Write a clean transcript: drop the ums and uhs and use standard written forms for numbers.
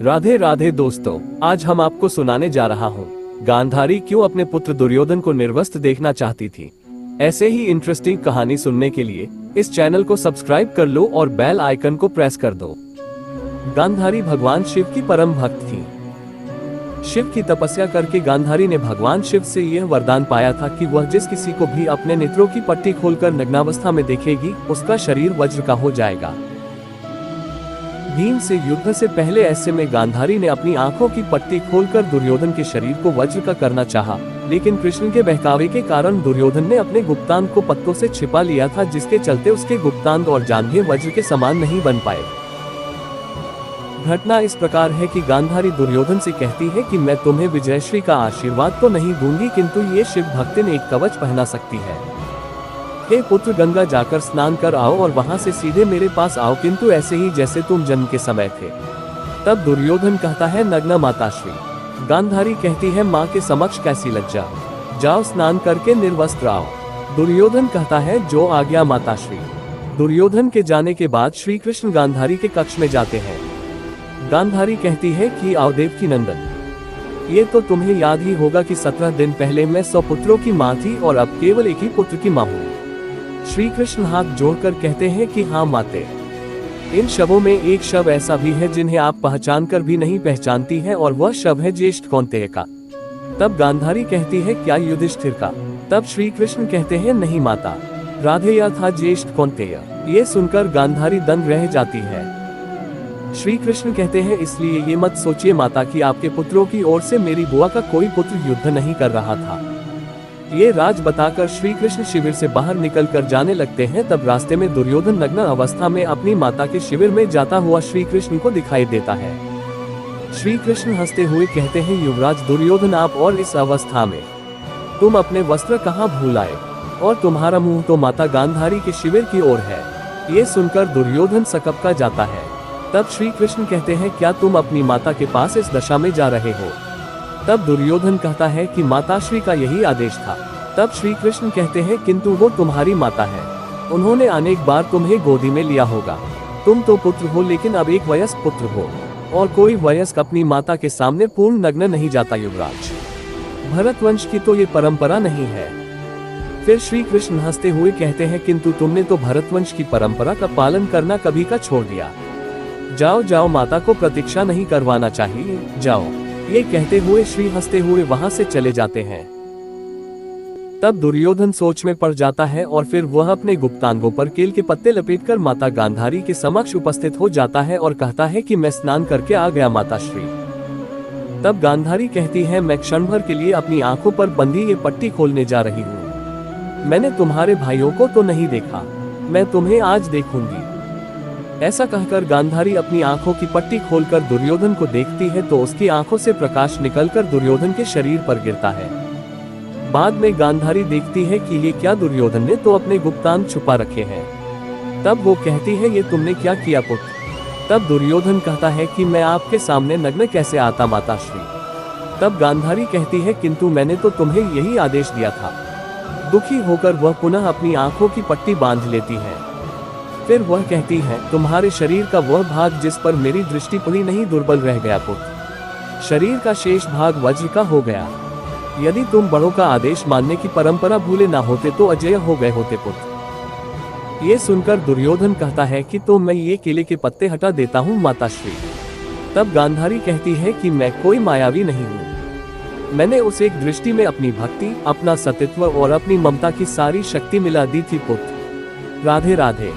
राधे राधे दोस्तों, आज हम आपको सुनाने जा रहा हूँ गांधारी क्यों अपने पुत्र दुर्योधन को निर्वस्त्र देखना चाहती थी। ऐसे ही इंटरेस्टिंग कहानी सुनने के लिए इस चैनल को सब्सक्राइब कर लो और बेल आइकन को प्रेस कर दो। गांधारी भगवान शिव की परम भक्त थी। शिव की तपस्या करके गांधारी ने भगवान शिव से यह वरदान पाया था कि वह जिस किसी को भी अपने नेत्रों की पट्टी खोलकर नग्नावस्था में देखेगी, उसका शरीर वज्र का हो जाएगा। भीम से युद्ध से पहले ऐसे में गांधारी ने अपनी आंखों की पट्टी खोलकर दुर्योधन के शरीर को वज्र का करना चाहा, लेकिन कृष्ण के बहकावे के कारण दुर्योधन ने अपने गुप्तांग को पत्तों से छिपा लिया था, जिसके चलते उसके गुप्तांग और जांघें वज्र के समान नहीं बन पाए। घटना इस प्रकार है कि गांधारी दुर्योधन से कहती है कि मैं तुम्हें विजयश्री का आशीर्वाद तो नहीं दूंगी, किंतु ये शिव भक्तिन एक कवच पहना सकती है। हे पुत्र, गंगा जाकर स्नान कर आओ और वहां से सीधे मेरे पास आओ, किंतु ऐसे ही जैसे तुम जन्म के समय थे। तब दुर्योधन कहता है, नग्न माताश्री। गांधारी कहती है, माँ के समक्ष कैसी लज्जा, जाओ स्नान करके निर्वस्त्र आओ। दुर्योधन कहता है, जो आज्ञा माताश्री। दुर्योधन के जाने के बाद श्री कृष्ण गांधारी के कक्ष में जाते हैं। गांधारी कहती है कि आओ देवकी नंदन, ये तो तुम्हें याद ही होगा कि 17 दिन पहले मैं 100 पुत्रों की माँ थी और अब केवल एक ही पुत्र की माँ हूँ। श्री कृष्ण हाथ जोड़कर कहते हैं कि हाँ माते, इन शवों में एक शव ऐसा भी है जिन्हें आप पहचान कर भी नहीं पहचानती है, और वह शव है ज्येष्ठ कौन्तेय का। तब गांधारी कहती है, क्या युधिष्ठिर का? तब श्री कृष्ण कहते हैं, नहीं माता, राधेय था ज्येष्ठ कौन्तेय। ये सुनकर गांधारी दंग रह जाती है। श्री कृष्ण कहते हैं, इसलिए ये मत सोचिए माता कि आपके पुत्रों की ओर से मेरी बुआ का कोई पुत्र युद्ध नहीं कर रहा था। ये राज बताकर श्री कृष्ण शिविर से बाहर निकलकर जाने लगते हैं। तब रास्ते में दुर्योधन नग्न अवस्था में अपनी माता के शिविर में जाता हुआ श्री कृष्ण को दिखाई देता है। श्री कृष्ण हंसते हुए कहते हैं, युवराज दुर्योधन, आप और इस अवस्था में तुम अपने वस्त्र कहाँ भूल आए, और तुम्हारा मुंह तो माता गांधारी के शिविर की ओर है। ये सुनकर दुर्योधन सकपका जाता है। तब श्री कृष्ण कहते हैं, क्या तुम अपनी माता के पास इस दशा में जा रहे हो? तब दुर्योधन कहता है कि माताश्री का यही आदेश था। तब श्री कृष्ण कहते हैं, किंतु वो तुम्हारी माता है, उन्होंने अनेक बार तुम्हें गोदी में लिया होगा। तुम तो पुत्र हो, लेकिन अब एक वयस्क पुत्र हो, और कोई वयस्क अपनी माता के सामने पूर्ण नग्न नहीं जाता युवराज। भरतवंश की तो ये परंपरा नहीं है। फिर श्री कृष्ण हंसते हुए कहते हैं, किंतु तुमने तो भरतवंश की परंपरा का पालन करना कभी का छोड़ दिया। जाओ जाओ, माता को प्रतीक्षा नहीं करवाना चाहिए, जाओ। ये कहते हुए श्री हंसते हुए वहां से चले जाते हैं। तब दुर्योधन सोच में पड़ जाता है और फिर वह अपने गुप्तांगों पर केल के पत्ते लपेटकर माता गांधारी के समक्ष उपस्थित हो जाता है और कहता है कि मैं स्नान करके आ गया माताश्री। तब गांधारी कहती है, मैं क्षण भर के लिए अपनी आंखों पर बंधी ये पट्टी खोलने जा रही हूँ। मैंने तुम्हारे भाइयों को तो नहीं देखा, मैं तुम्हें आज देखूंगी। ऐसा कहकर गांधारी अपनी आंखों की पट्टी खोलकर दुर्योधन को देखती है तो उसकी आंखों से प्रकाश निकलकर दुर्योधन के शरीर पर गिरता है। बाद में गांधारी देखती है कि ये क्या, दुर्योधन ने तो अपने गुप्तांग छुपा रखे हैं। तब वो कहती है, ये तुमने क्या किया पुत्र? तब दुर्योधन कहता है कि मैं आपके सामने नग्न कैसे आता माताश्री। तब गांधारी कहती है, किंतु मैंने तो तुम्हें यही आदेश दिया था। दुखी होकर वह पुनः अपनी आंखों की पट्टी बांध लेती है। फिर वह कहती है, तुम्हारे शरीर का वह भाग जिस पर मेरी दृष्टि पड़ी नहीं दुर्बल रह गया पुत्र, शरीर का शेष भाग वज्र का हो गया। यदि तुम बड़ों का आदेश मानने की परंपरा भूले ना होते तो अजय हो गए होते पुत्र। ये सुनकर दुर्योधन कहता है कि तो मैं ये केले के पत्ते हटा देता हूँ माताश्री। तब गांधारी कहती है कि मैं कोई मायावी नहीं हूँ, मैंने उस एक दृष्टि में अपनी भक्ति, अपना सतीत्व और अपनी ममता की सारी शक्ति मिला दी थी पुत्र। राधे राधे।